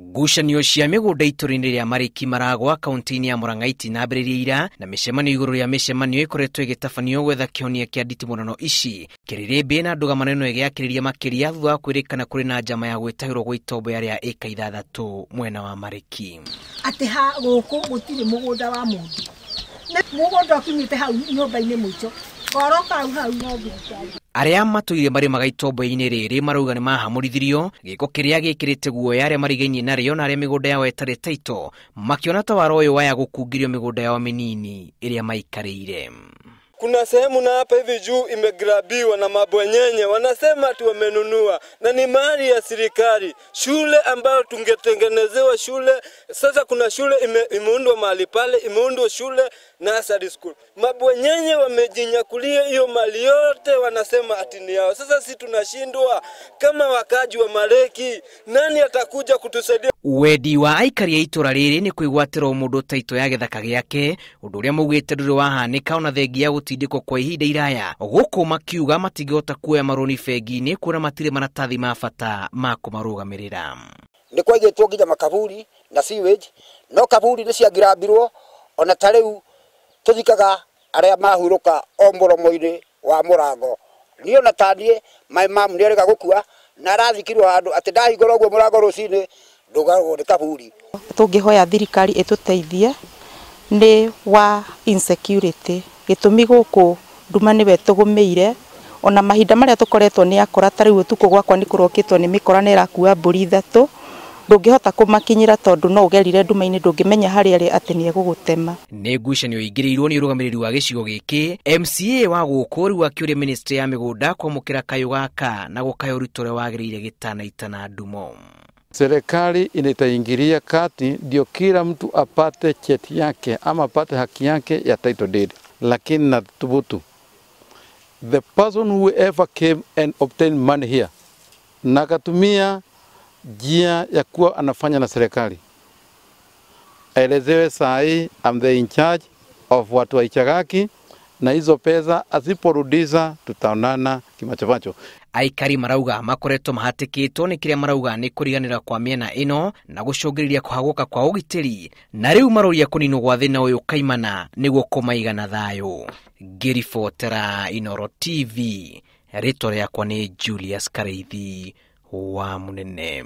Ngucanio cia migunda itorini ria Mariki-Maragua kaunti-ini ya Murang'a na mbiririira na micemanio iguru ya micemanio ikoretwo igitafanio gwetha kionia kia nditimunano ici kirirembe na nduga maneno igiakiriria makiria thutha wa kwirikana kuri na njama ya gwitahirwo gwa itombo yaria eka 6 mwena wa Mariki. Ati ha guku gutiri mugunda wa mundu na mugunda ukimite hau nyumba-ini mwicho goroka hau no thirikari. Aria matuire mari magaitombo-ini riri marauga ni mahamurithirio giko kiria gikirite guoya aria marigainie nario na aria migunda yao etari taito makiona ta waro uyu waya gukungirio migunda yao minini iria maikarire. Kuna sehemu na hapa hivi juu imegrabiwa na mabwenyenye, wanasema ati wamenunua na ni mali ya serikali. Shule ambayo tungetengenezewa shule, sasa kuna shule imeundwa mahali pale, imeundwa shule nursery school. Mabwenyenye wamejinyakulia hiyo mali yote, wanasema ati ni yao. Sasa si tunashindwa kama wakaji wa Mariki, nani atakuja kutusaidia? Wedi wa aikari ya itura riri ni kuigwatira mundu taito ya githaka giake undu uria mugite nduri wahanika ona thengia gutindiko kwa ihinda iraya guku makiuga matigota kuoya maroni bengi-ini kuona matire maratathi ma bata ma kumarugamirira. Ni kwaigitwo nginya makaburi na sewage no kaburi ni ciangirambirwo ona tariu tuthikaga aria mahuruka o muromo-ini wa murango ni ona tanie my mom ni arega gukua na arathikirwo handu ati ndahingura uguo murango rucini ndugarwo ni kaburi. Tungihoya thirikari ituteithie ni wa insecurity gitumi guku nduma ni wetugumeire ona mahinda maria tukoretwo ni akora tari utuko gwakwa ni kurokitwo ni mikora ni rakua mburi 3 ndungihota kumakinyira tondu no ugerire nduma-ini ndungimenya hari ari ati ni egugutema. Ni ngucanio ingirirwo ni rugamiriri wa gicigo giki MCA wa gukuru wa kiuria ministry ya migunda kwamukira kayo gaka na gukayo rutore wagirire gitana ndumo. Serikali inataingilia kati ndio kila mtu apate cheti yake ama apate haki yake ya title deed. Lakini na thubutu, the person who ever came and obtained money here na katumia jia ya kuwa anafanya na serikali, aelezewe sahi I'm the in charge of watu wa Ichagaki na hizo pesa asiporudisha tutaonana kimachomacho. Aikari marauga makoretwo mahatikitwo ni kiria marauga ni kuriganira kwa miena ino na gucungiriria kuhaguka kwa ugitiri na riu maroria kunino gwa thina uyu kaimana niguo kumaigana thayo. Ngiribotera Inooro TV, ritwa riakwa ni Julius Kareithi wa Munene.